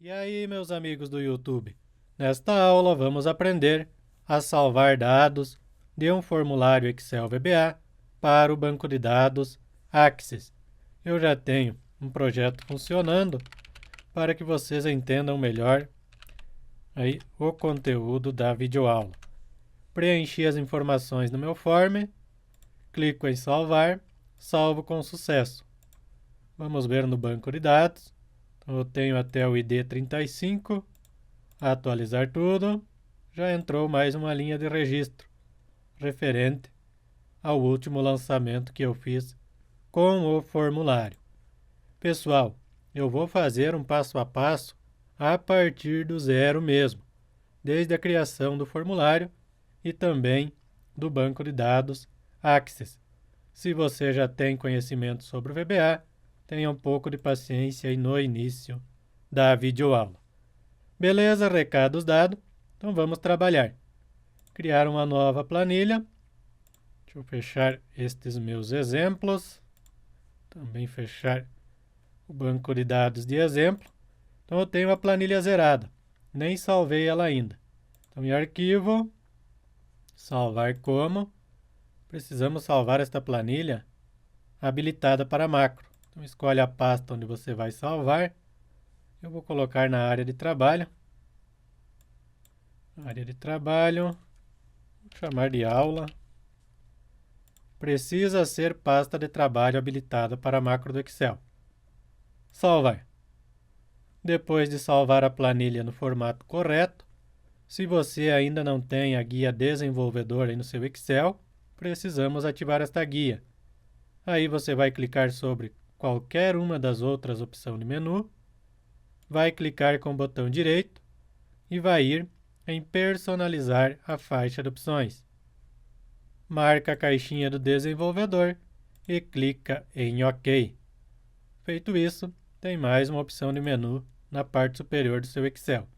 E aí, meus amigos do YouTube? Nesta aula vamos aprender a salvar dados de um formulário Excel VBA para o banco de dados Access. Eu já tenho um projeto funcionando para que vocês entendam melhor aí o conteúdo da videoaula. Preenchi as informações no meu form, clico em salvar, salvo com sucesso. Vamos ver no banco de dados. Então, eu tenho até o ID 35, atualizar tudo, já entrou mais uma linha de registro referente ao último lançamento que eu fiz com o formulário. Pessoal, eu vou fazer um passo a passo a partir do zero mesmo, desde a criação do formulário e também do banco de dados Access. Se você já tem conhecimento sobre o VBA, tenha um pouco de paciência aí no início da videoaula. Beleza, recados dados, então vamos trabalhar. Criar uma nova planilha. Deixa eu fechar estes meus exemplos. Também fechar o banco de dados de exemplo. Então eu tenho a planilha zerada, nem salvei ela ainda. Então em arquivo, salvar como. Precisamos salvar esta planilha habilitada para macro. Então escolhe a pasta onde você vai salvar. Eu vou colocar na área de trabalho. Área de trabalho. Vou chamar de aula. Precisa ser pasta de trabalho habilitada para macro do Excel. Salvar. Depois de salvar a planilha no formato correto, se você ainda não tem a guia desenvolvedor aí no seu Excel, precisamos ativar esta guia. Aí você vai clicar sobre qualquer uma das outras opções de menu, vai clicar com o botão direito e vai ir em personalizar a faixa de opções. Marca a caixinha do desenvolvedor e clica em OK. Feito isso, tem mais uma opção de menu na parte superior do seu Excel.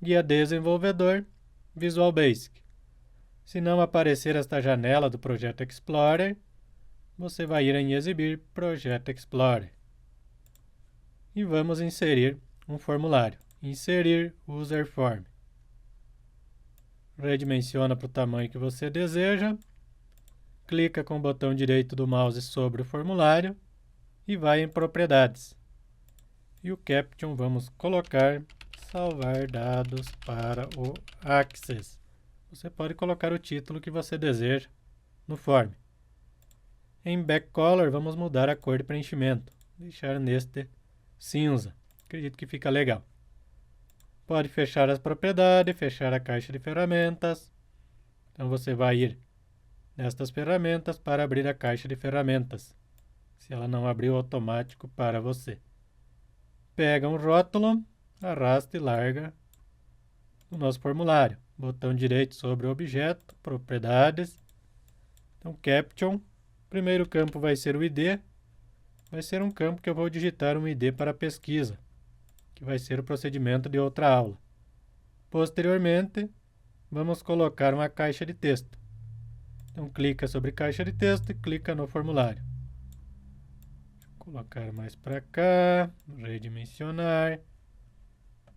Guia desenvolvedor, Visual Basic. Se não aparecer esta janela do Projeto Explorer, você vai ir em Exibir Projeto Explorer. E vamos inserir um formulário. Inserir User Form. Redimensiona para o tamanho que você deseja. Clica com o botão direito do mouse sobre o formulário e vai em Propriedades. E o Caption vamos colocar salvar dados para o Access. Você pode colocar o título que você deseja no form. Em Backcolor, vamos mudar a cor de preenchimento. Deixar neste cinza. Acredito que fica legal. Pode fechar as propriedades, fechar a caixa de ferramentas. Então você vai ir nestas ferramentas para abrir a caixa de ferramentas. Se ela não abriu automático para você. Pega um rótulo, arrasta e larga o nosso formulário. Botão direito sobre o objeto, propriedades. Então, Caption. Primeiro campo vai ser o ID. Vai ser um campo que eu vou digitar um ID para pesquisa, que vai ser o procedimento de outra aula. Posteriormente, vamos colocar uma caixa de texto. Então, clica sobre caixa de texto e clica no formulário. Vou colocar mais para cá, redimensionar.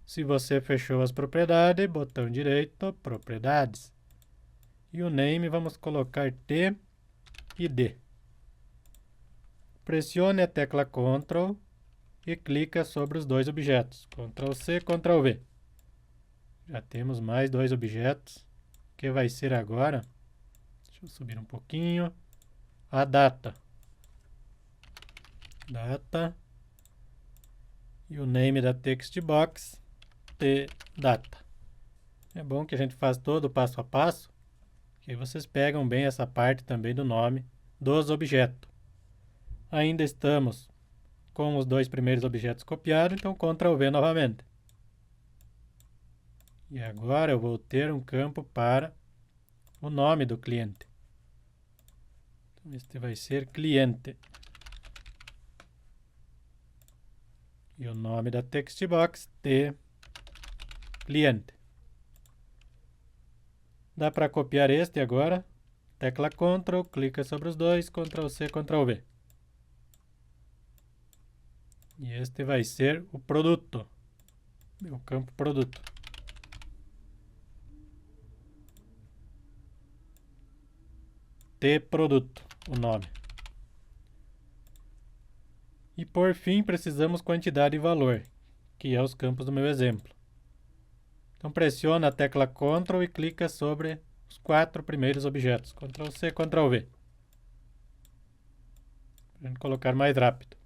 Se você fechou as propriedades, botão direito, propriedades. E o name vamos colocar T e D. Pressione a tecla Ctrl e clica sobre os dois objetos. Ctrl C, Ctrl V. Já temos mais dois objetos. O que vai ser agora? Deixa eu subir um pouquinho. A data. Data. E o name da text box, T-Data. É bom que a gente faz todo o passo a passo, que vocês pegam bem essa parte também do nome dos objetos. Ainda estamos com os dois primeiros objetos copiados, então Ctrl V novamente. E agora eu vou ter um campo para o nome do cliente. Então, este vai ser cliente. E o nome da text box, T, cliente. Dá para copiar este agora. Tecla Ctrl, clica sobre os dois, Ctrl C, Ctrl V. E este vai ser o produto. o campo produto. T-produto, o nome. E por fim, precisamos quantidade e valor, que é os campos do meu exemplo. Então pressiona a tecla Ctrl e clica sobre os 4 primeiros objetos. Ctrl C, Ctrl V. Para a gente colocar mais rápido.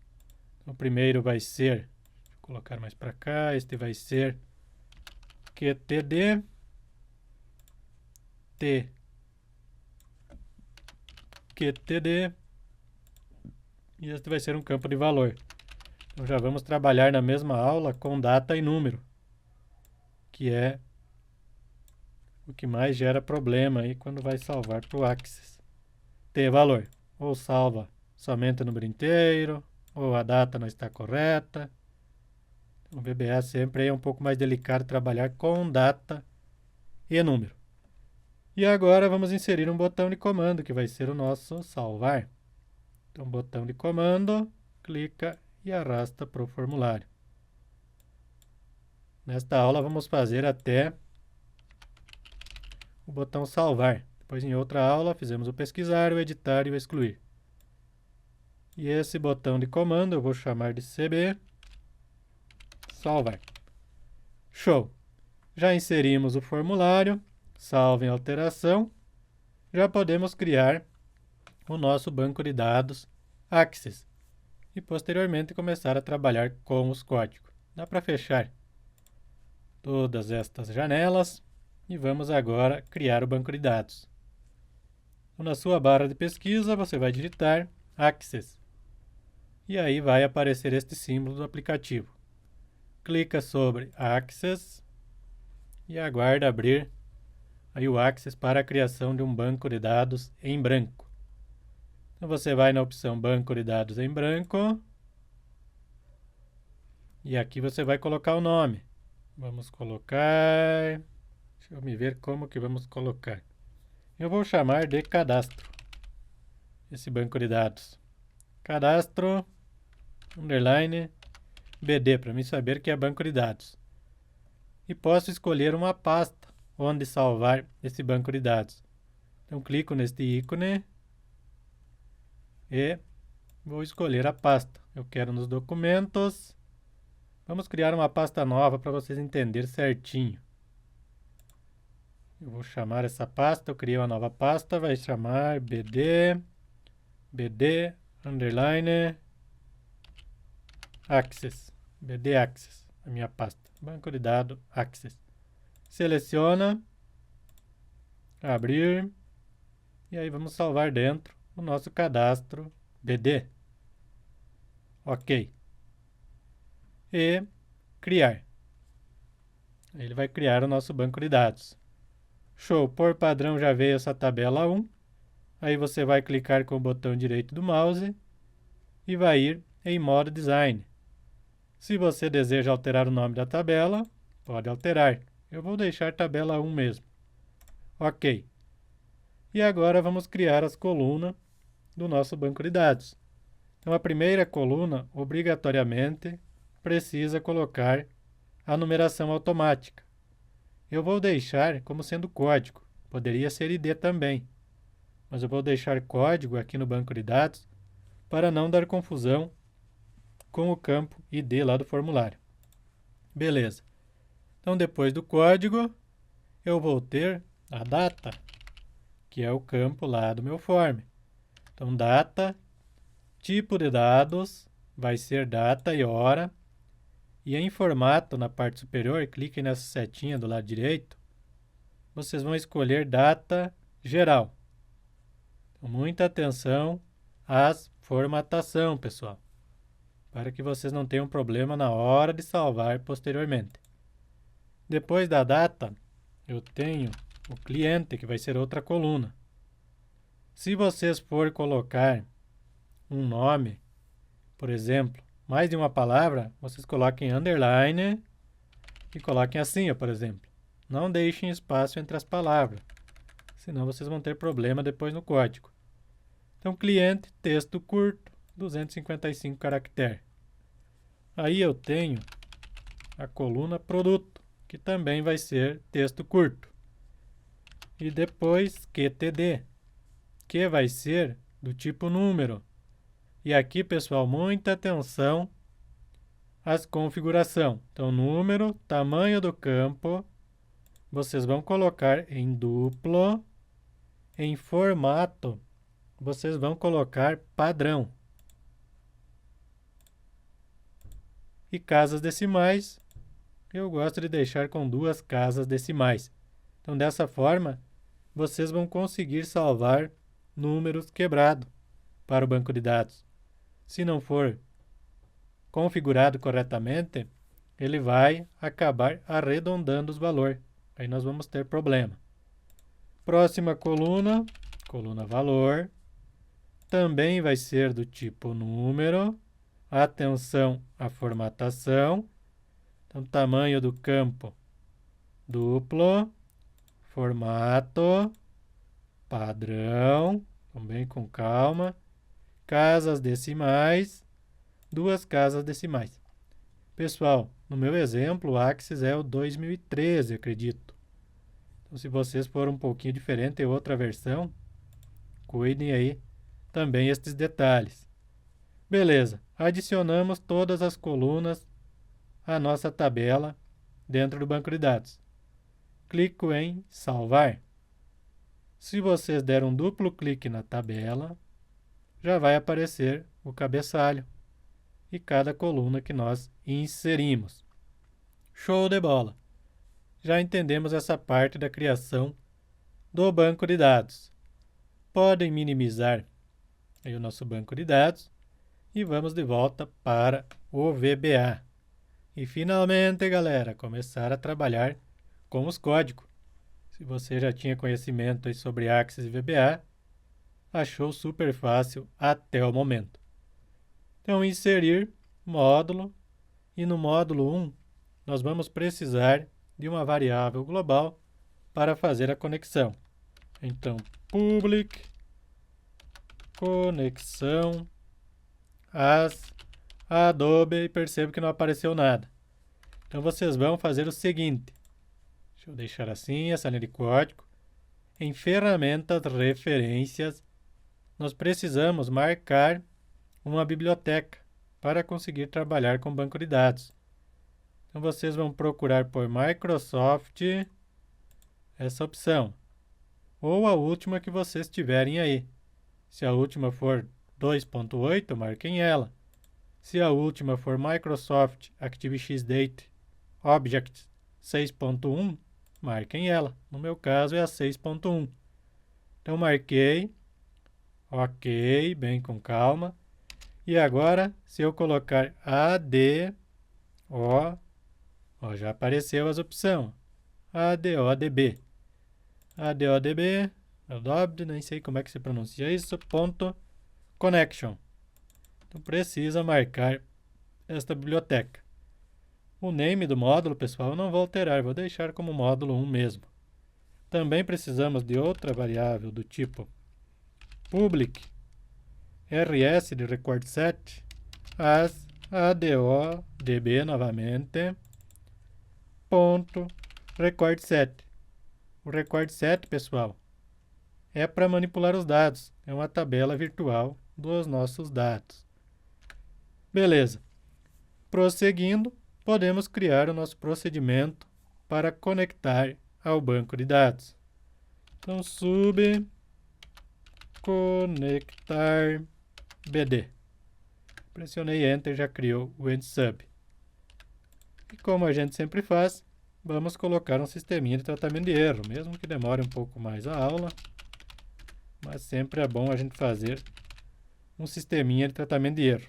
Então, o primeiro vai ser, deixa eu colocar mais para cá, este vai ser QTD T QTD e este vai ser um campo de valor. Então já vamos trabalhar na mesma aula com data e número, que é o que mais gera problema aí quando vai salvar para o Axis. T valor, ou salva somente o número inteiro, ou a data não está correta. O VBA sempre é um pouco mais delicado trabalhar com data e número. E agora vamos inserir um botão de comando, que vai ser o nosso salvar. Então, botão de comando, clica e arrasta para o formulário. Nesta aula vamos fazer até o botão salvar. Depois, em outra aula, fizemos o pesquisar, o editar e o excluir. E esse botão de comando eu vou chamar de CB salvar. Show! Já inserimos o formulário, salvo em alteração. Já podemos criar o nosso banco de dados Axis e posteriormente começar a trabalhar com os códigos. Dá para fechar todas estas janelas e vamos agora criar o banco de dados. Então, na sua barra de pesquisa você vai digitar Axis e aí vai aparecer este símbolo do aplicativo. Clica sobre Axis e aguarda abrir aí o Axis para a criação de um banco de dados em branco. Então você vai na opção Banco de Dados em branco e aqui você vai colocar o nome. Vamos colocar... Deixa eu me ver como que vamos colocar. Eu vou chamar de cadastro esse banco de dados. Cadastro, underline, BD, para mim saber que é banco de dados. E posso escolher uma pasta onde salvar esse banco de dados. Então clico neste ícone e vou escolher a pasta. Eu quero nos documentos. Vamos criar uma pasta nova para vocês entenderem certinho. Eu vou chamar essa pasta, eu criei uma nova pasta, vai chamar BD, underline, Axis, BD Axis, a minha pasta, banco de dados Axis. Seleciona, abrir, e aí vamos salvar dentro o nosso cadastro BD. Ok. E criar. Ele vai criar o nosso banco de dados. Show, por padrão já veio essa tabela 1. Aí você vai clicar com o botão direito do mouse e vai ir em modo design. Se você deseja alterar o nome da tabela, pode alterar. Eu vou deixar tabela 1 mesmo. Ok. E agora vamos criar as colunas do nosso banco de dados. Então a primeira coluna, obrigatoriamente, precisa colocar a numeração automática. Eu vou deixar como sendo código, poderia ser ID também, mas eu vou deixar código aqui no banco de dados para não dar confusão com o campo ID lá do formulário. Beleza. Então depois do código, eu vou ter a data, que é o campo lá do meu form. Então data, tipo de dados, vai ser data e hora. E em formato, na parte superior, cliquem nessa setinha do lado direito, vocês vão escolher data geral. Então, muita atenção às formatação, pessoal, para que vocês não tenham problema na hora de salvar posteriormente. Depois da data, eu tenho o cliente, que vai ser outra coluna. Se vocês for colocar um nome, por exemplo, mais de uma palavra, vocês coloquem underline e coloquem assim, por exemplo. Não deixem espaço entre as palavras, senão vocês vão ter problema depois no código. Então, cliente, texto curto, 255 caracteres. Aí eu tenho a coluna produto, que também vai ser texto curto. E depois QTD, que vai ser do tipo número. E aqui, pessoal, muita atenção às configurações. Então, número, tamanho do campo, vocês vão colocar em duplo. Em formato, vocês vão colocar padrão. E casas decimais, eu gosto de deixar com 2 casas decimais. Então, dessa forma, vocês vão conseguir salvar números quebrados para o banco de dados. Se não for configurado corretamente, ele vai acabar arredondando os valores. Aí nós vamos ter problema. Próxima coluna, coluna valor, também vai ser do tipo número. Atenção à formatação. Então, tamanho do campo duplo, formato, padrão, também com calma, casas decimais, 2 casas decimais. Pessoal, no meu exemplo, o Axis é o 2013, acredito. Então, se vocês forem um pouquinho diferente, é outra versão, cuidem aí também estes detalhes. Beleza, adicionamos todas as colunas à nossa tabela dentro do banco de dados. Clico em salvar. Se vocês der um duplo clique na tabela, já vai aparecer o cabeçalho e cada coluna que nós inserimos. Show de bola! Já entendemos essa parte da criação do banco de dados. Podem minimizar aí o nosso banco de dados e vamos de volta para o VBA. E finalmente, galera, começar a trabalhar com os códigos. Se você já tinha conhecimento aí sobre Axis e VBA, achou super fácil até o momento. Então, inserir módulo, e no módulo 1 nós vamos precisar de uma variável global para fazer a conexão. Então, public conexão as Adobe, e percebo que não apareceu nada. Então, vocês vão fazer o seguinte. Deixa eu deixar assim, essa linha de código. Em ferramentas referências, nós precisamos marcar uma biblioteca para conseguir trabalhar com banco de dados. Então, vocês vão procurar por Microsoft, essa opção, ou a última que vocês tiverem aí. Se a última for 2.8, marquem ela. Se a última for Microsoft ActiveX-Date Object 6.1, marquem ela. No meu caso é a 6.1. Então, marquei. Ok, bem com calma. E agora, se eu colocar ADO, já apareceu as opções. ADODB. ADODB, Adobe, nem sei como é que se pronuncia isso, ponto connection. Então, precisa marcar esta biblioteca. O name do módulo, pessoal, eu não vou alterar, vou deixar como módulo 1 mesmo. Também precisamos de outra variável do tipo public rs de record set as adodb novamente ponto record set. O record set, pessoal, é para manipular os dados. É uma tabela virtual dos nossos dados. Beleza. Prosseguindo, podemos criar o nosso procedimento para conectar ao banco de dados. Então, sub conectar BD. Pressionei Enter, já criou o EndSub. E como a gente sempre faz, vamos colocar um sisteminha de tratamento de erro, mesmo que demore um pouco mais a aula, mas sempre é bom a gente fazer um sisteminha de tratamento de erro.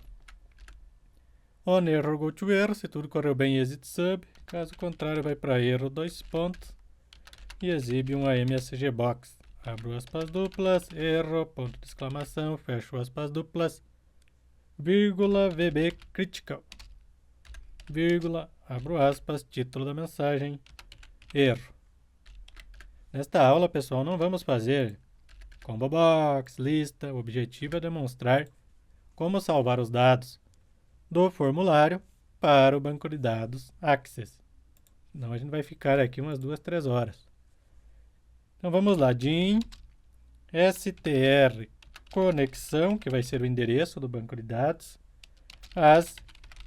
On error go to erro, se tudo correu bem, exit sub, caso contrário vai para erro 2 pontos e exibe um AMSG box. Abro aspas duplas, erro, ponto de exclamação, fecho aspas duplas, vírgula, VB critical, vírgula, abro aspas, título da mensagem, erro. Nesta aula, pessoal, não vamos fazer combo box, lista, o objetivo é demonstrar como salvar os dados do formulário para o banco de dados Access. Senão a gente vai ficar aqui umas 2, 3 horas. Então vamos lá, din str conexão, que vai ser o endereço do banco de dados, as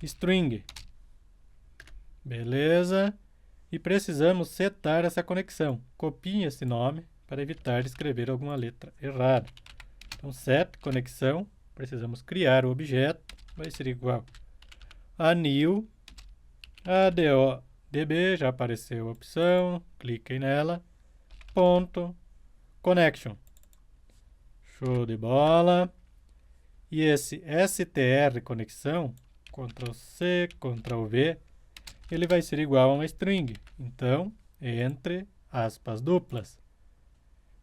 string. Beleza? E precisamos setar essa conexão. Copiem esse nome para evitar de escrever alguma letra errada. Então, set conexão, precisamos criar o objeto, vai ser igual a new adodb, já apareceu a opção, cliquem nela, ponto, connection. Show de bola. E esse str conexão, Ctrl C, Ctrl V, ele vai ser igual a uma string. Então, entre aspas duplas.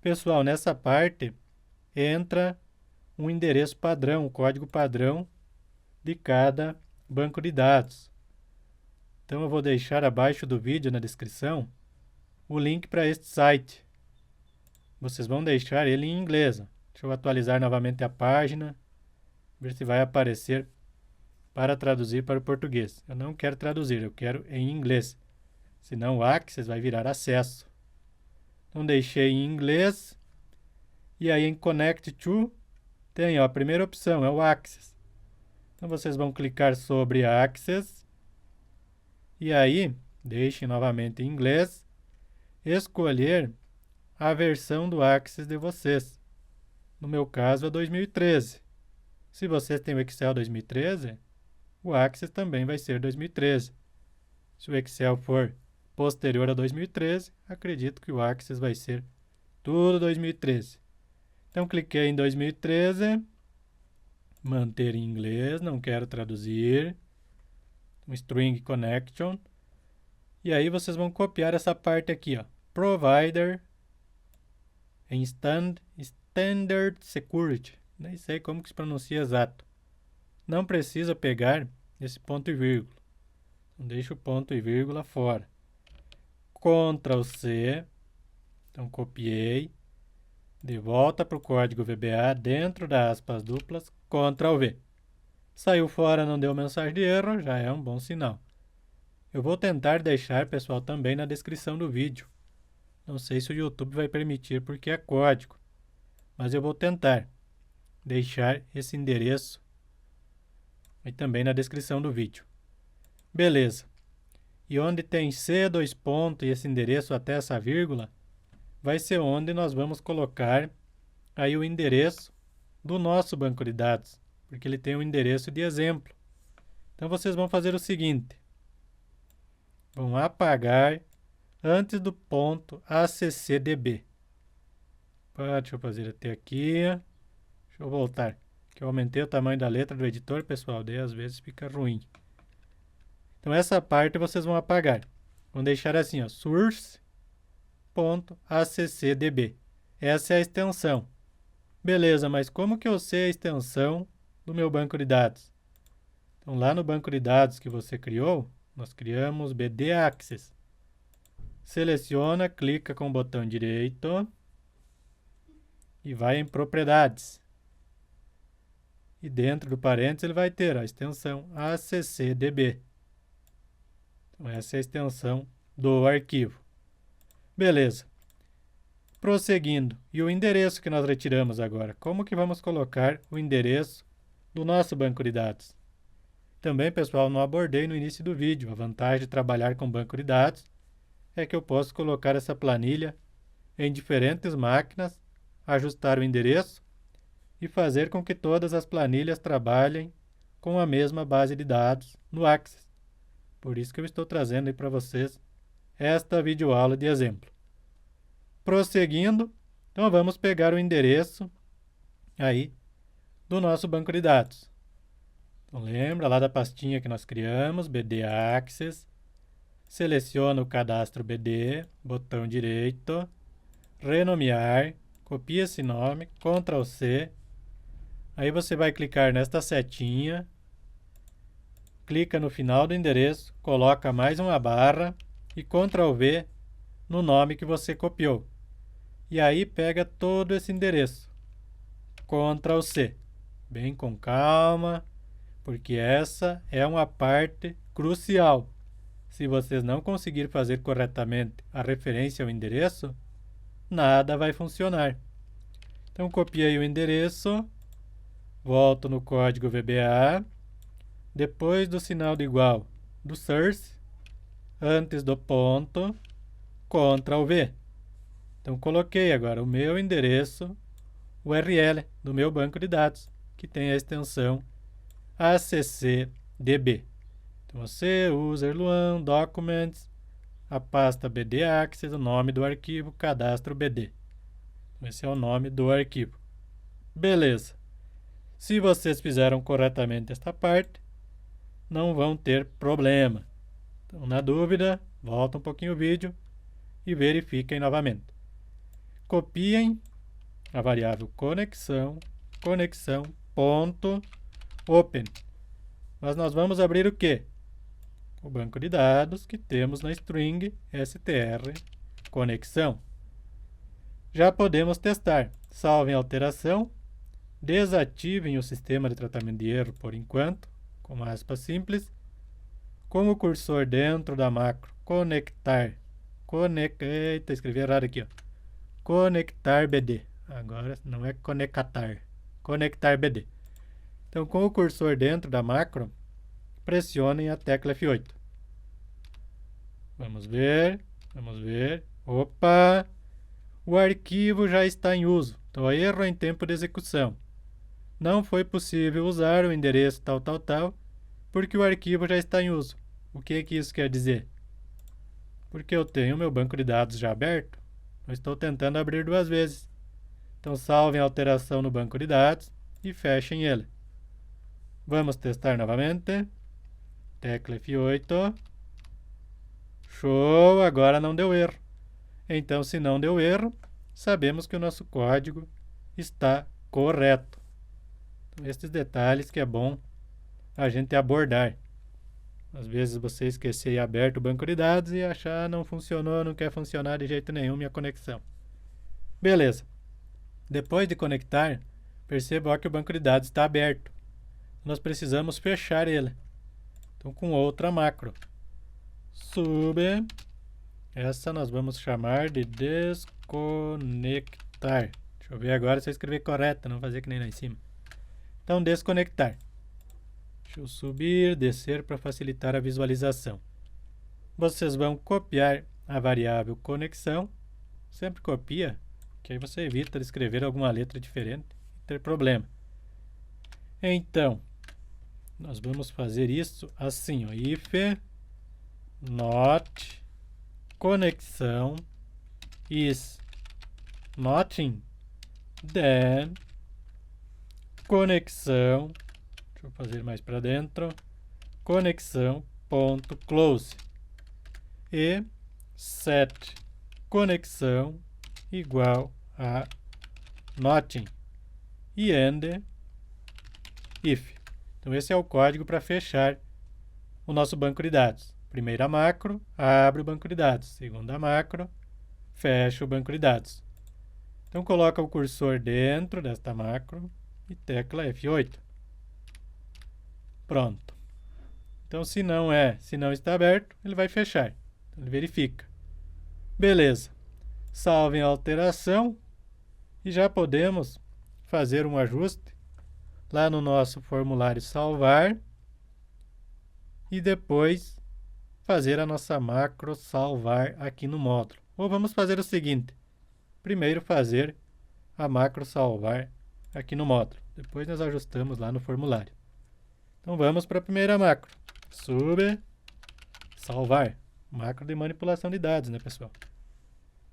Pessoal, nessa parte entra um endereço padrão, um código padrão de cada banco de dados. Então, eu vou deixar abaixo do vídeo, na descrição, o link para este site. Vocês vão deixar ele em inglês. Deixa eu atualizar novamente a página, ver se vai aparecer para traduzir para o português. Eu não quero traduzir, eu quero em inglês. Senão o Access vai virar acesso. Então deixei em inglês. E aí em Connect to tem a primeira opção, é o Access. Então vocês vão clicar sobre Access. E aí, deixem novamente em inglês. Escolher a versão do Access de vocês. No meu caso é 2013. Se vocês têm o Excel 2013, o Access também vai ser 2013. Se o Excel for posterior a 2013, acredito que o Access vai ser tudo 2013. Então, cliquei em 2013, manter em inglês, não quero traduzir, um string connection, e aí vocês vão copiar essa parte aqui, ó, provider em standard security. Nem sei como que se pronuncia exato. Não precisa pegar esse ponto e vírgula. Então, deixa o ponto e vírgula fora. Ctrl C. Então, copiei. De volta para o código VBA dentro das aspas duplas. Ctrl V. Saiu fora, não deu mensagem de erro. Já é um bom sinal. Eu vou tentar deixar, pessoal, também na descrição do vídeo. Não sei se o YouTube vai permitir porque é código. Mas eu vou tentar deixar esse endereço e também na descrição do vídeo. Beleza. E onde tem C, dois pontos e esse endereço até essa vírgula, vai ser onde nós vamos colocar aí o endereço do nosso banco de dados, porque ele tem um endereço de exemplo. Então vocês vão fazer o seguinte. Vão apagar antes do ponto accdb. Deixa eu fazer até aqui. Deixa eu voltar, que eu aumentei o tamanho da letra do editor, pessoal, daí às vezes fica ruim. Então essa parte vocês vão apagar. Vão deixar assim, ó, source.accdb. Essa é a extensão. Beleza, mas como que eu sei a extensão do meu banco de dados? Então lá no banco de dados que você criou, nós criamos BD Access. Seleciona, clica com o botão direito e vai em propriedades. E dentro do parênteses ele vai ter a extensão accdb. Então essa é a extensão do arquivo. Beleza. Prosseguindo. E o endereço que nós retiramos agora? Como que vamos colocar o endereço do nosso banco de dados? Também, pessoal, não abordei no início do vídeo. A vantagem de trabalhar com banco de dados é que eu posso colocar essa planilha em diferentes máquinas, ajustar o endereço e fazer com que todas as planilhas trabalhem com a mesma base de dados no Access. Por isso que eu estou trazendo aí para vocês esta videoaula de exemplo. Prosseguindo, então vamos pegar o endereço aí do nosso banco de dados. Então lembra lá da pastinha que nós criamos, BD Access, seleciona o cadastro BD, botão direito, renomear, copia esse nome, Ctrl C, aí você vai clicar nesta setinha, clica no final do endereço, coloca mais uma barra e Ctrl V no nome que você copiou. E aí pega todo esse endereço. Ctrl C. Bem com calma, porque essa é uma parte crucial. Se vocês não conseguirem fazer corretamente a referência ao endereço, nada vai funcionar. Então, copiei o endereço, volto no código VBA, depois do sinal de igual do source, antes do ponto, Ctrl V. Então, coloquei agora o meu endereço URL do meu banco de dados, que tem a extensão accdb. Então, você, user Luan, documents, a pasta BD Access, o nome do arquivo, cadastro BD. Esse é o nome do arquivo. Beleza. Se vocês fizeram corretamente esta parte, não vão ter problema. Então, na dúvida, volta um pouquinho o vídeo e verifiquem novamente. Copiem a variável conexão, open. Mas nós vamos abrir o quê? O banco de dados que temos na string str conexão. Já podemos testar. Salvem a alteração, desativem o sistema de tratamento de erro por enquanto, com aspas simples, com o cursor dentro da macro conectar, eita, escrevi errado aqui, ó. Conectar BD. Agora não é conectar, conectar BD. Então, com o cursor dentro da macro, pressionem a tecla F8. Vamos ver. Opa! O arquivo já está em uso. Então, erro em tempo de execução. Não foi possível usar o endereço tal, porque o arquivo já está em uso. O que isso quer dizer? Porque eu tenho meu banco de dados já aberto, eu estou tentando abrir 2 vezes. Então, salvem a alteração no banco de dados e fechem ele. Vamos testar novamente. Tecla F8. Show! Agora não deu erro. Então, se não deu erro, sabemos que o nosso código está correto. Então, esses detalhes que é bom a gente abordar. Às vezes você esquecer de aberto o banco de dados e achar não funcionou, não quer funcionar de jeito nenhum minha conexão. Beleza. Depois de conectar, perceba que o banco de dados está aberto. Nós precisamos fechar ele. Então, com outra macro. Sub. Essa nós vamos chamar de desconectar. Deixa eu ver agora se eu escrever correto, não fazer que nem lá em cima. Então, desconectar. Deixa eu subir, descer para facilitar a visualização. Vocês vão copiar a variável conexão. Sempre copia, que aí você evita de escrever alguma letra diferente e ter problema. Então, nós vamos fazer isso assim, ó, if not conexão is nothing, then conexão, deixa eu fazer mais para dentro, conexão.close e set conexão igual a nothing e end if. Então, esse é o código para fechar o nosso banco de dados. Primeira macro, abre o banco de dados. Segunda macro, fecha o banco de dados. Então, coloca o cursor dentro desta macro e tecla F8. Pronto. Então, se não está aberto, ele vai fechar. Então, ele verifica. Beleza. Salvem a alteração e já podemos fazer um ajuste lá no nosso formulário salvar e depois fazer a nossa macro salvar aqui no módulo. Ou vamos fazer o seguinte, primeiro fazer a macro salvar aqui no módulo, depois nós ajustamos lá no formulário. Então vamos para a primeira macro, sub salvar, macro de manipulação de dados, né, pessoal?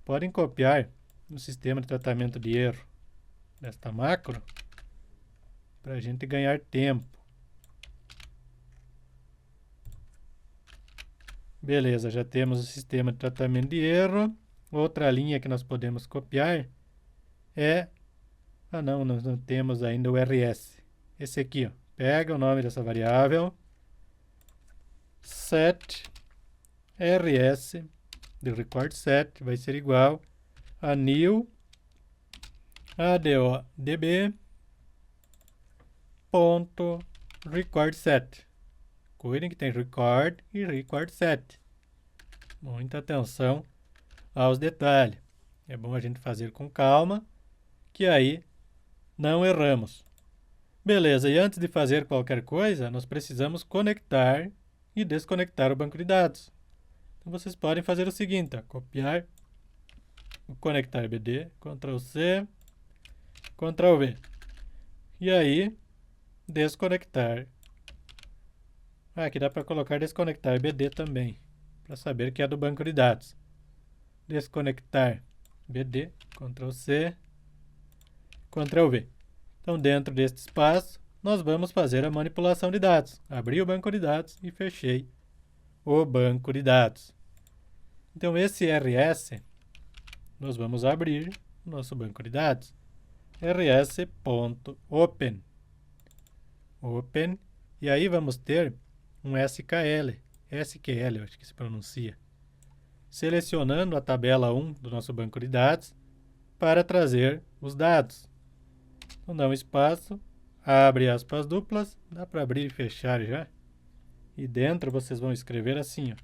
Podem copiar no sistema de tratamento de erro desta macro para a gente ganhar tempo. Beleza, já temos o sistema de tratamento de erro. Outra linha que nós podemos copiar é... nós não temos ainda o RS. Esse aqui, ó. Pega o nome dessa variável. Set RS de record set vai ser igual a new ADODB ponto record set cuidem que tem record e record set. Muita atenção aos detalhes. É bom a gente fazer com calma, que aí não erramos. Beleza, e antes de fazer qualquer coisa, nós precisamos conectar e desconectar o banco de dados. Então vocês podem fazer o seguinte, copiar o conectar BD, Ctrl C, Ctrl V. E aí, desconectar. Aqui dá para colocar desconectar BD também, para saber que é do banco de dados. Desconectar BD, Ctrl C, Ctrl V. Então, dentro deste espaço, nós vamos fazer a manipulação de dados. Abri o banco de dados e fechei o banco de dados. Então, esse RS, nós vamos abrir o nosso banco de dados. rs.open. Open. E aí vamos ter um SQL, eu acho que se pronuncia. Selecionando a tabela 1 do nosso banco de dados para trazer os dados. Então, dá um espaço, abre aspas duplas, dá para abrir e fechar já. E dentro vocês vão escrever assim, ó,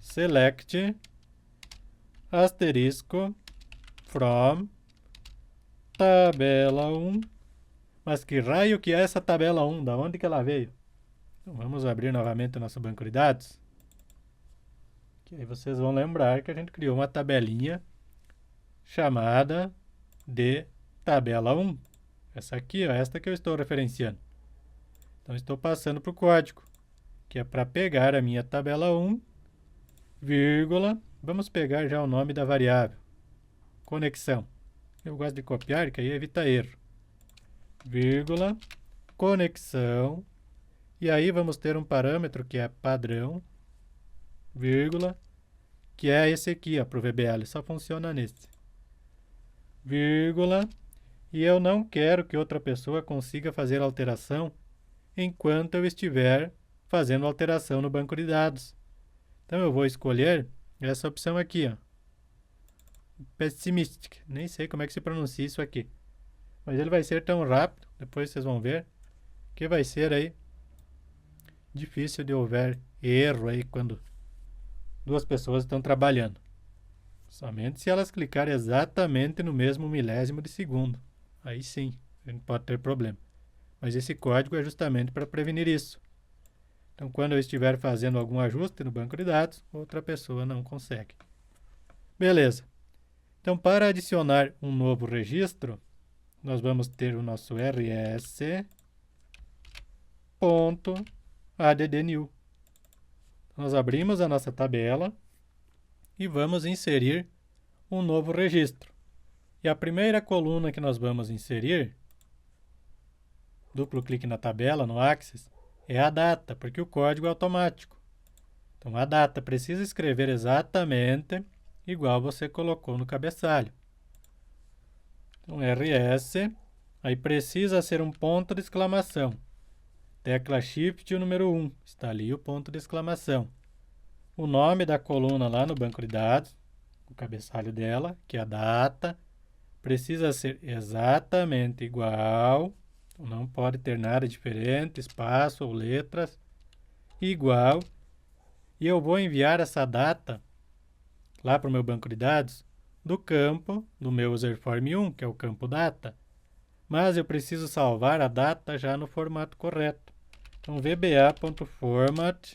select asterisco from tabela 1. Mas que raio que é essa tabela 1? Da onde que ela veio? Então, vamos abrir novamente o nosso banco de dados. Que aí vocês vão lembrar que a gente criou uma tabelinha chamada de tabela 1. Essa aqui, ó, esta que eu estou referenciando. Então, estou passando para o código, que é para pegar a minha tabela 1, vírgula, vamos pegar já o nome da variável, conexão. Eu gosto de copiar, que aí evita erro. Vírgula, conexão, e aí vamos ter um parâmetro que é padrão, vírgula, que é esse aqui, para o VBL, só funciona nesse. Vírgula, e eu não quero que outra pessoa consiga fazer alteração enquanto eu estiver fazendo alteração no banco de dados. Então, eu vou escolher essa opção aqui, ó. Pessimistic. Nem sei como é que se pronuncia isso aqui. Mas ele vai ser tão rápido, depois vocês vão ver, que vai ser aí difícil de houver erro aí quando duas pessoas estão trabalhando. Somente se elas clicarem exatamente no mesmo milésimo de segundo. Aí sim, a gente pode ter problema. Mas esse código é justamente para prevenir isso. Então, quando eu estiver fazendo algum ajuste no banco de dados, outra pessoa não consegue. Beleza. Então, para adicionar um novo registro, nós vamos ter o nosso rs.addNew. Nós abrimos a nossa tabela e vamos inserir um novo registro. E a primeira coluna que nós vamos inserir, duplo clique na tabela, no Axis, é a data, porque o código é automático. Então, a data precisa escrever exatamente igual você colocou no cabeçalho. Então, RS, aí precisa ser um ponto de exclamação. Tecla Shift e o número 1, está ali o ponto de exclamação. O nome da coluna lá no banco de dados, o cabeçalho dela, que é a data, precisa ser exatamente igual, não pode ter nada diferente, espaço ou letras, igual. E eu vou enviar essa data lá para o meu banco de dados do campo do meu userform 1, que é o campo data. Mas eu preciso salvar a data já no formato correto. Então, vba.format,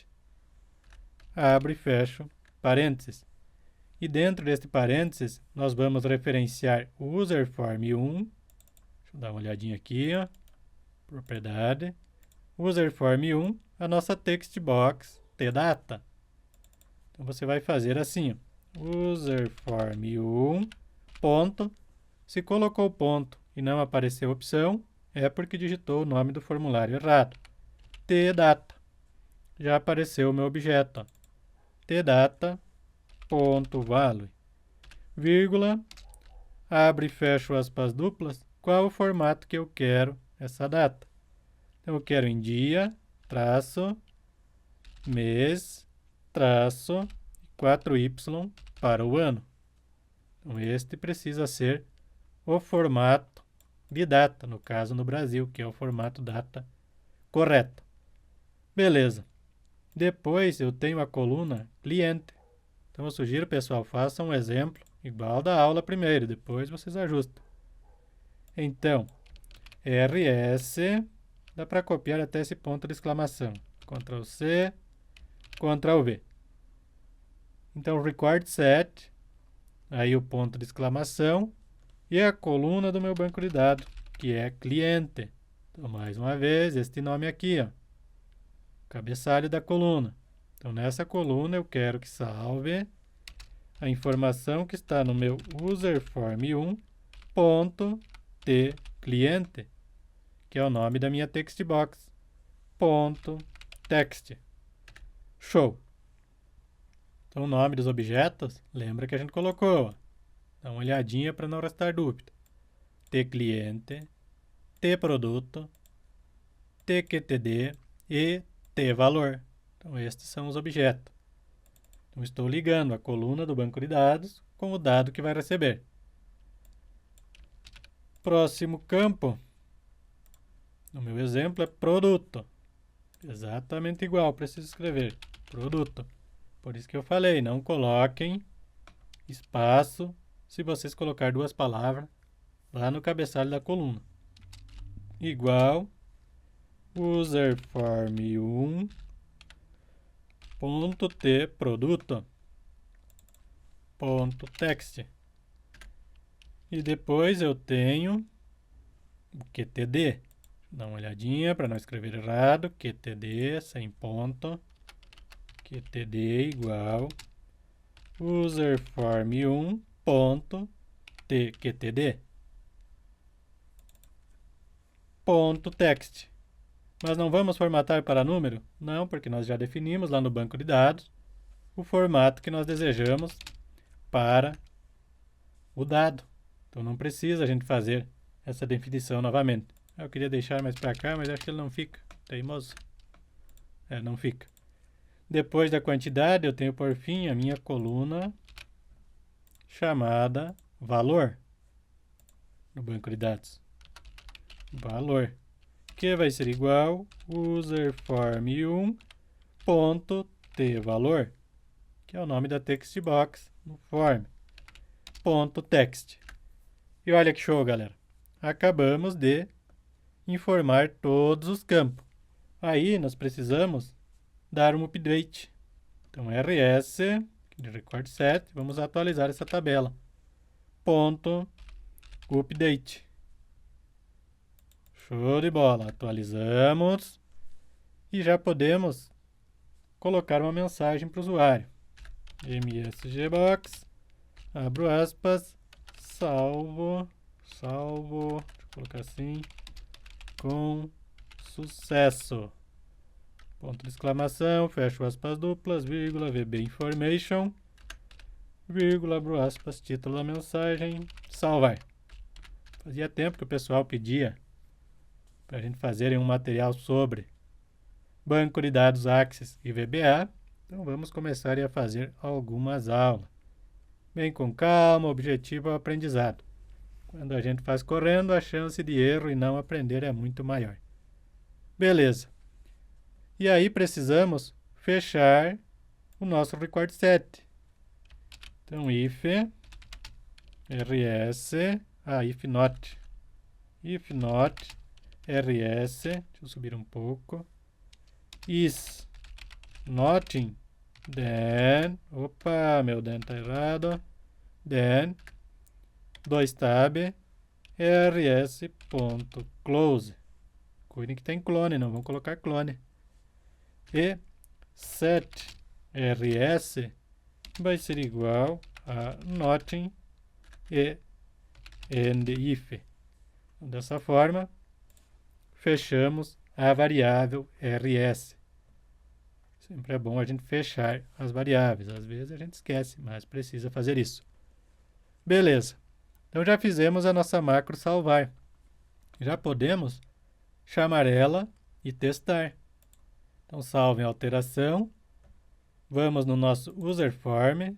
abre e fecho, parênteses. E dentro deste parênteses, nós vamos referenciar o userform 1. Deixa eu dar uma olhadinha aqui, ó. Propriedade. Userform 1, a nossa textbox tdata. Então, você vai fazer assim, ó. Userform 1, ponto. Se colocou ponto e não apareceu opção, é porque digitou o nome do formulário errado. Tdata. Já apareceu o meu objeto, ó. Tdata.value, vírgula, abre e fecho aspas duplas, qual o formato que eu quero essa data. Então, eu quero em dia, traço, mês, traço, 4y para o ano. Então, este precisa ser o formato de data, no caso no Brasil, que é o formato data correto. Beleza. Depois eu tenho a coluna cliente. Então eu sugiro, pessoal, façam um exemplo igual da aula primeiro, depois vocês ajustam. Então, RS, dá para copiar até esse ponto de exclamação. Ctrl C, Ctrl V. Então, record set, aí o ponto de exclamação e a coluna do meu banco de dados, que é cliente. Então, mais uma vez, este nome aqui, ó, cabeçalho da coluna. Então, nessa coluna eu quero que salve a informação que está no meu userform1.tCliente, que é o nome da minha textbox. .text. Show! Então, o nome dos objetos, lembra que a gente colocou, ó. Dá uma olhadinha para não restar dúvida. tCliente, tProduto, tQTD e tValor. Então, estes são os objetos. Então, estou ligando a coluna do banco de dados com o dado que vai receber. Próximo campo, no meu exemplo, é produto. Exatamente igual, preciso escrever produto. Por isso que eu falei, não coloquem espaço se vocês colocar duas palavras lá no cabeçalho da coluna. Igual userform1.tProduto.text. E depois eu tenho o QTD. Dá uma olhadinha para não escrever errado. QTD sem ponto. QTD igual userform1.tQTD. .text. Mas não vamos formatar para número? Não, porque nós já definimos lá no banco de dados o formato que nós desejamos para o dado. Então não precisa a gente fazer essa definição novamente. Eu queria deixar mais para cá, mas acho que ele não fica. Teimoso. Não fica. Depois da quantidade, eu tenho por fim a minha coluna chamada valor no banco de dados. Valor, que vai ser igual userform1.tValor, que é o nome da textbox no form. .text. E olha que show, galera. Acabamos de informar todos os campos. Aí nós precisamos dar um update. Então, rs, de record set, vamos atualizar essa tabela. Update. Show de bola. Atualizamos. E já podemos colocar uma mensagem para o usuário. msgbox, abro aspas, salvo, deixa eu colocar assim, com sucesso. Ponto de exclamação, fecho aspas duplas, vírgula, VB information, vírgula, abro aspas, título da mensagem, salvar. Fazia tempo que o pessoal pedia para a gente fazer um material sobre banco de dados Access e VBA. Então vamos começar a fazer algumas aulas. Bem com calma, objetivo é o aprendizado. Quando a gente faz correndo, a chance de erro e não aprender é muito maior. Beleza. E aí precisamos fechar o nosso record set. Então, if rs, if not rs, deixa eu subir um pouco, is nothing, then, opa, meu then tá errado, then, dois tab, rs.close. Cuidem que tem clone, não vão colocar clone. E set rs vai ser igual a nothing e end if. Dessa forma, fechamos a variável rs. Sempre é bom a gente fechar as variáveis. Às vezes a gente esquece, mas precisa fazer isso. Beleza. Então já fizemos a nossa macro salvar. Já podemos chamar ela e testar. Então salve a alteração. Vamos no nosso userform.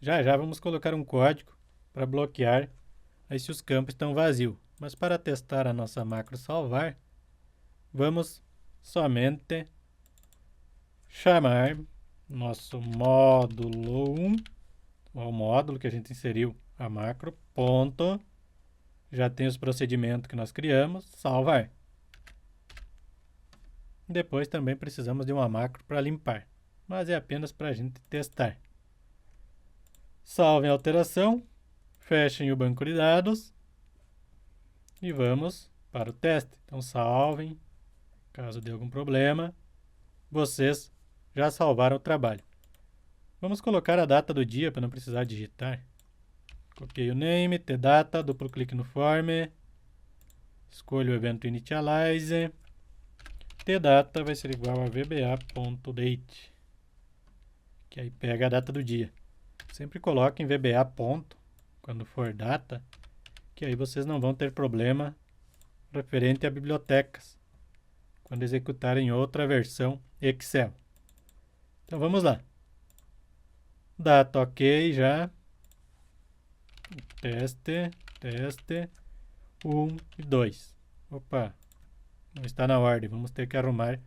Já vamos colocar um código para bloquear aí se os campos estão vazios. Mas para testar a nossa macro salvar, vamos somente chamar nosso módulo 1, o módulo que a gente inseriu a macro, ponto, já tem os procedimentos que nós criamos, salvar. Depois também precisamos de uma macro para limpar, mas é apenas para a gente testar. Salvem a alteração, fechem o banco de dados e vamos para o teste. Então salvem, caso dê algum problema, vocês já salvaram o trabalho. Vamos colocar a data do dia para não precisar digitar. Copiei o name, tdata, duplo clique no form, escolho o evento initialize, tdata vai ser igual a vba.date, que aí pega a data do dia. Sempre coloquem VBA ponto quando for data, que aí vocês não vão ter problema referente a bibliotecas quando executarem outra versão Excel. Então vamos lá. Data ok já. Teste 1 e 2. Opa, não está na ordem, vamos ter que arrumar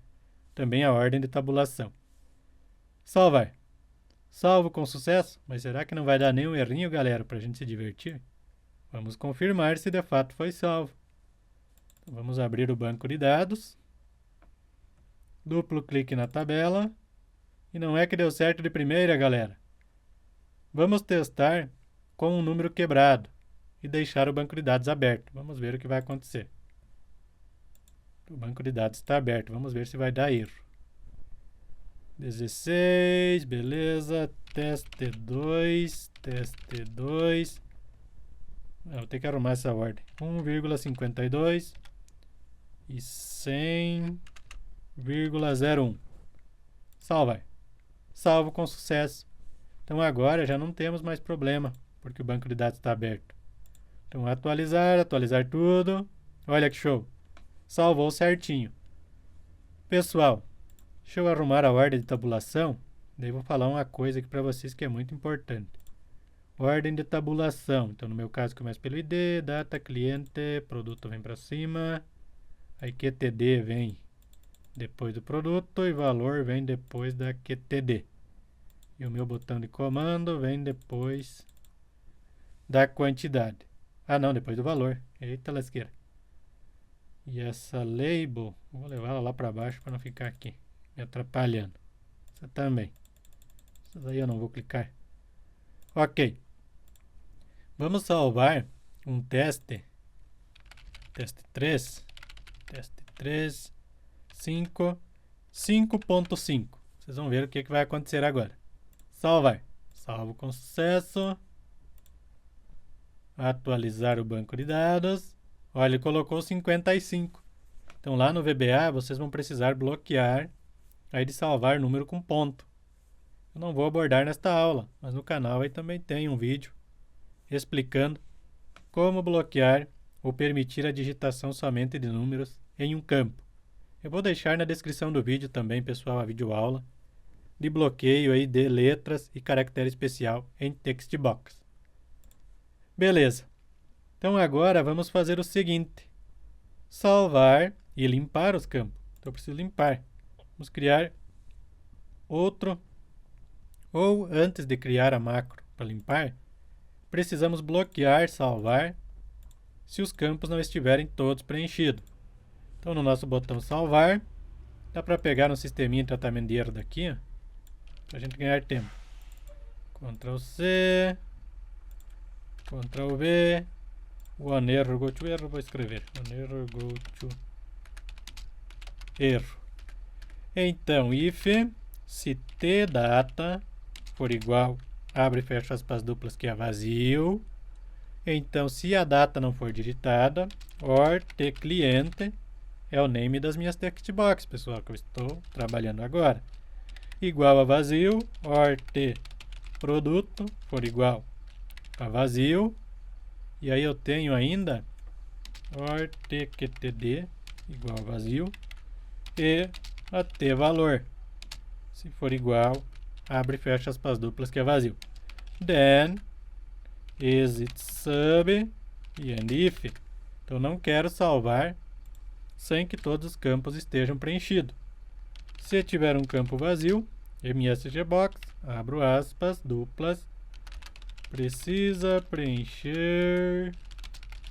também a ordem de tabulação. Salvar. Salvo com sucesso, mas será que não vai dar nenhum errinho, galera, para a gente se divertir? Vamos confirmar se de fato foi salvo. Então, vamos abrir o banco de dados. Duplo clique na tabela. E não é que deu certo de primeira, galera. Vamos testar com um número quebrado e deixar o banco de dados aberto. Vamos ver o que vai acontecer. O banco de dados está aberto. Vamos ver se vai dar erro. 16, beleza. Teste 2. Vou ter que arrumar essa ordem. 1,52 e 100,01. Salva. Salvo com sucesso. Então agora já não temos mais problema, porque o banco de dados está aberto. Então atualizar tudo. Olha que show. Salvou certinho. Pessoal, deixa eu arrumar a ordem de tabulação. Daí vou falar uma coisa aqui para vocês que é muito importante. Ordem de tabulação. Então no meu caso começa pelo ID, data, cliente, produto vem para cima. Aí QTD vem depois do produto e valor vem depois da QTD. E o meu botão de comando vem depois da quantidade. Ah não, depois do valor. Eita lasqueira. E essa label, vou levar ela lá para baixo para não ficar aqui me atrapalhando. Essa também. Essa daí eu não vou clicar. Ok. Vamos salvar um teste. Teste 3. Teste 3. 5.5. Vocês vão ver o que vai acontecer agora. Salvar. Salvo com sucesso. Atualizar o banco de dados. Olha, ele colocou 55. Então lá no VBA vocês vão precisar bloquear aí de salvar número com ponto. Eu não vou abordar nesta aula, mas no canal aí também tem um vídeo explicando como bloquear ou permitir a digitação somente de números em um campo. Eu vou deixar na descrição do vídeo também, pessoal, a videoaula de bloqueio aí de letras e caractere especial em textbox. Beleza. Então agora vamos fazer o seguinte. Salvar e limpar os campos. Então eu preciso limpar. Vamos criar outro. Ou antes de criar a macro para limpar, precisamos bloquear salvar se os campos não estiverem todos preenchidos. Então no nosso botão salvar, dá para pegar um sisteminha de tratamento de erro daqui, para a gente ganhar tempo. Ctrl C, Ctrl V, one error go to erro, vou escrever, one error go to erro. Então, if se tdata for igual, abre e fecha aspas duplas que é vazio. Então, se a data não for digitada, or tcliente é o name das minhas textbox, pessoal, que eu estou trabalhando agora. Igual a vazio, or tproduto for igual a vazio. E aí eu tenho ainda or tqtd igual a vazio e a tvalor, se for igual, abre e fecha aspas duplas que é vazio. Then exit sub e end if. Então não quero salvar sem que todos os campos estejam preenchidos. Se tiver um campo vazio, msgbox, abro aspas, duplas, precisa preencher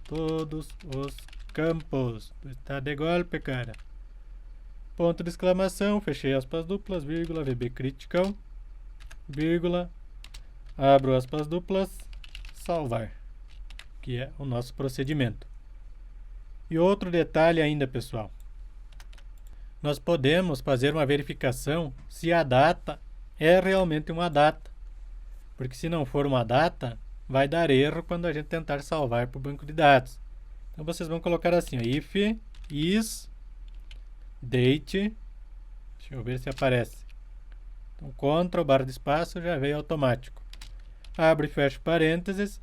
todos os campos. Está de golpe, cara. Ponto de exclamação, fechei aspas duplas, vírgula, VB critical, vírgula, abro aspas duplas, salvar, que é o nosso procedimento. E outro detalhe ainda, pessoal. Nós podemos fazer uma verificação se a data é realmente uma data. Porque se não for uma data, vai dar erro quando a gente tentar salvar para o banco de dados. Então vocês vão colocar assim, ó, if is date. Deixa eu ver se aparece. Então, Ctrl, barra de espaço, já veio automático. Abre e fecha parênteses.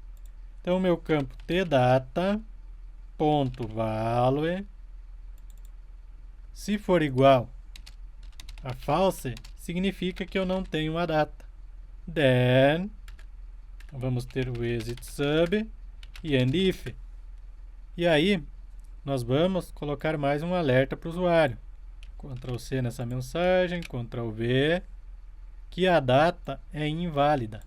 Então, o meu campo tdata, ponto value. Se for igual a false, significa que eu não tenho uma data. Then, vamos ter o exit sub e end if. E aí, nós vamos colocar mais um alerta para o usuário. Ctrl C nessa mensagem, Ctrl V, que a data é inválida.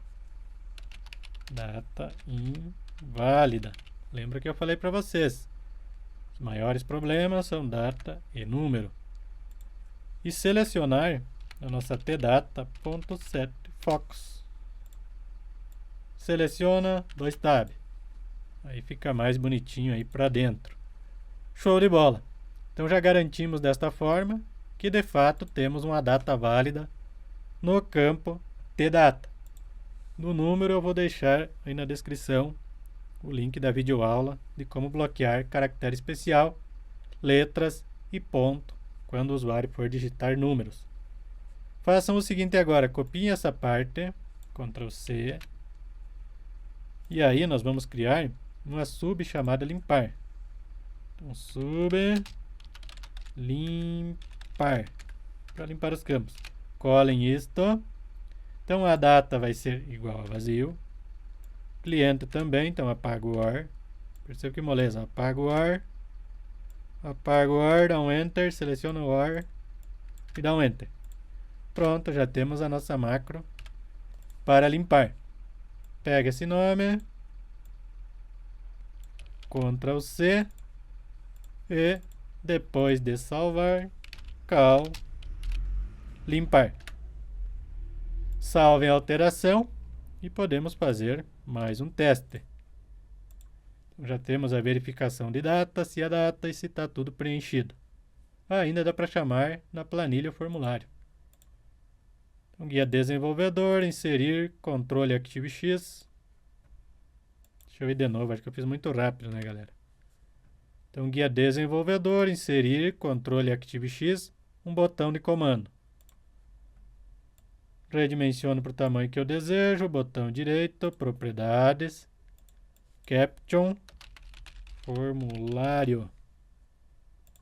Data inválida. Lembra que eu falei para vocês? Os maiores problemas são data e número. E selecionar a nossa tdata.setFocus. Seleciona 2 tab. Aí fica mais bonitinho aí para dentro. Show de bola! Então já garantimos desta forma que de fato temos uma data válida no campo tdata. No número eu vou deixar aí na descrição o link da videoaula de como bloquear caractere especial, letras e ponto quando o usuário for digitar números. Façam o seguinte agora, copiem essa parte, Ctrl C, e aí nós vamos criar uma sub chamada limpar. Então, sub limpar, para limpar os campos. Colhem isto. Então a data vai ser igual a vazio. Cliente também, então apago o OR. Perceba que moleza, apago o OR. Apago o OR, dá um Enter, seleciona o OR e dá um Enter. Pronto, já temos a nossa macro para limpar. Pega esse nome, Ctrl C e depois de salvar, call limpar. Salve a alteração e podemos fazer mais um teste. Então, já temos a verificação de data, se a data e se está tudo preenchido. Ainda dá para chamar na planilha o formulário. Então, guia desenvolvedor, inserir, controle ActiveX. Deixa eu ir de novo, acho que eu fiz muito rápido, né, galera? Então, guia desenvolvedor, inserir, controle ActiveX, um botão de comando. Redimensiono para o tamanho que eu desejo, botão direito, propriedades, caption, formulário,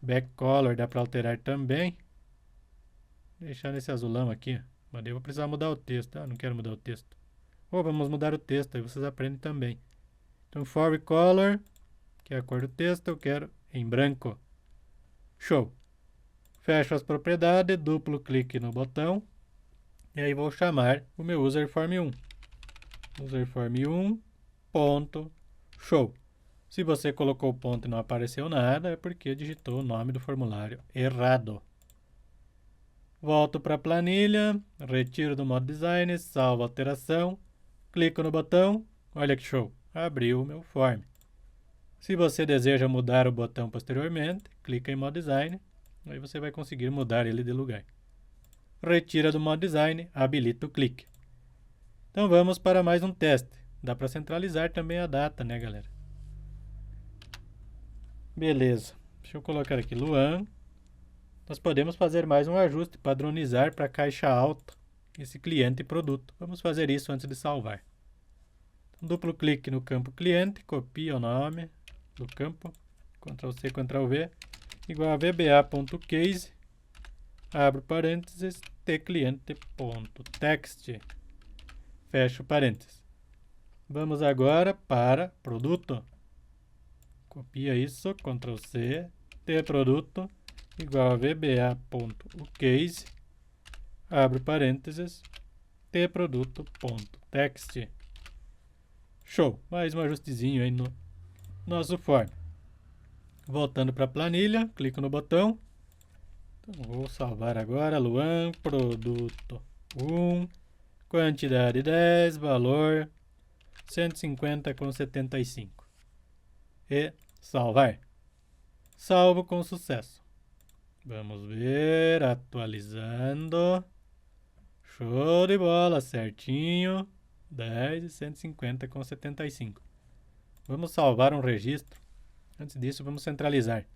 backcolor, dá para alterar também. Deixar nesse azulão aqui, mas eu vou precisar mudar o texto, não quero mudar o texto. Ou vamos mudar o texto, aí vocês aprendem também. Então, forecolor, que é a cor do texto, eu quero em branco. Show! Fecho as propriedades, duplo clique no botão. E aí vou chamar o meu userform1. Userform1 ponto show. Se você colocou o ponto e não apareceu nada, é porque digitou o nome do formulário errado. Volto para a planilha, retiro do modo design, salvo a alteração, clico no botão, olha que show, abriu o meu form. Se você deseja mudar o botão posteriormente, clica em modo design, aí você vai conseguir mudar ele de lugar. Retira do modo design, habilita o clique. Então vamos para mais um teste. Dá para centralizar também a data, né, galera? Beleza. Deixa eu colocar aqui Luan. Nós podemos fazer mais um ajuste, padronizar para caixa alta esse cliente e produto. Vamos fazer isso antes de salvar. Então, duplo clique no campo cliente, copia o nome do campo, Ctrl C, Ctrl V, igual a vba.case. Abro parênteses, tcliente.text. Fecho parênteses. Vamos agora para produto. Copia isso, Ctrl C, tproduto, igual a vba.case. abro parênteses, tproduto.txt. Show! Mais um ajustezinho aí no nosso form. Voltando para a planilha, clico no botão. Então, vou salvar agora, Luan, produto 1, quantidade 10, valor 150,75. E salvar. Salvo com sucesso. Vamos ver, atualizando. Show de bola, certinho. 10 e 150,75. Vamos salvar um registro. Antes disso, vamos centralizar.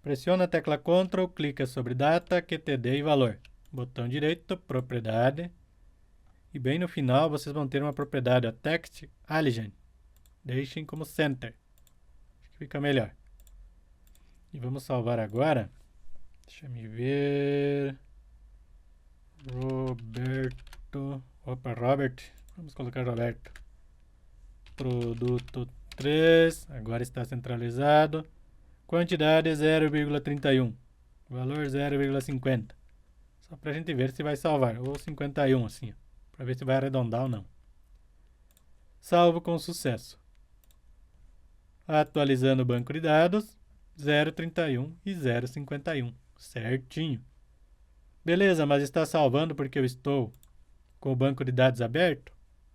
Pressiona a tecla Ctrl, clica sobre data, QTD e valor. Botão direito, propriedade. E bem no final, vocês vão ter uma propriedade, a Text Allegiance. Deixem como Center. Acho que fica melhor. E vamos salvar agora. Deixa eu ver. Robert. Vamos colocar Roberto. Produto 3. Agora está centralizado. Quantidade 0,31. Valor 0,50. Só para a gente ver se vai salvar. Ou 51 assim. Para ver se vai arredondar ou não. Salvo com sucesso. Atualizando o banco de dados. 0,31 e 0,51. Certinho. Beleza, mas está salvando porque eu estou com o banco de dados aberto?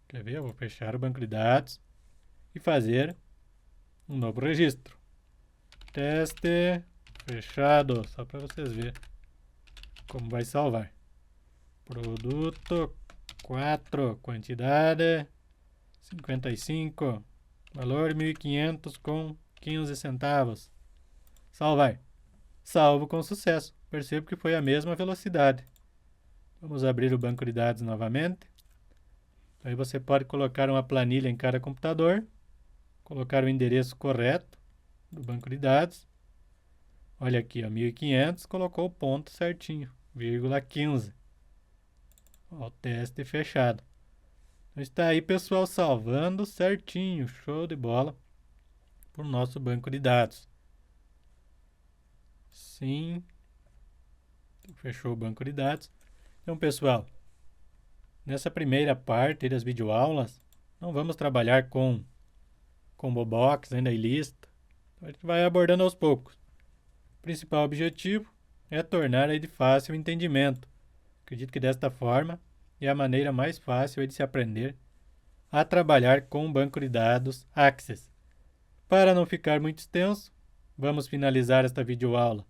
Quer ver? Eu vou fechar o banco de dados e fazer um novo registro. Teste fechado, só para vocês verem como vai salvar. Produto 4, quantidade 55, valor 1.500 com 15 centavos. Salvar. Salvo com sucesso. Percebo que foi a mesma velocidade. Vamos abrir o banco de dados novamente. Aí você pode colocar uma planilha em cada computador, colocar o endereço correto do banco de dados. Olha aqui, ó, 1500, colocou o ponto certinho, vírgula 15. Ó, o teste fechado. Então está aí, pessoal, salvando certinho, show de bola, para o nosso banco de dados. Sim. Fechou o banco de dados. Então, pessoal, nessa primeira parte das videoaulas, não vamos trabalhar com combo box, ainda em lista. Então, a gente vai abordando aos poucos. O principal objetivo é tornar aí de fácil entendimento. Acredito que desta forma é a maneira mais fácil de se aprender a trabalhar com o banco de dados Access. Para não ficar muito extenso, vamos finalizar esta videoaula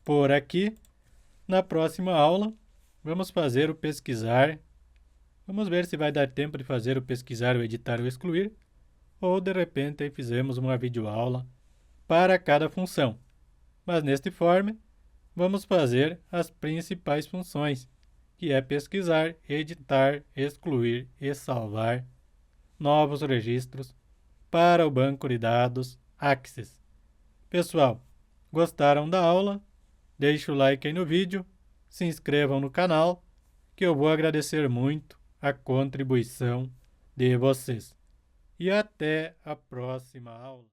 por aqui. Na próxima aula, vamos fazer o pesquisar. Vamos ver se vai dar tempo de fazer o pesquisar, o editar ou excluir. Ou, de repente, aí fizemos uma videoaula para cada função. Mas, neste forma, vamos fazer as principais funções, que é pesquisar, editar, excluir e salvar novos registros para o banco de dados Access. Pessoal, gostaram da aula? Deixe o like aí no vídeo, se inscrevam no canal, que eu vou agradecer muito a contribuição de vocês. E até a próxima aula.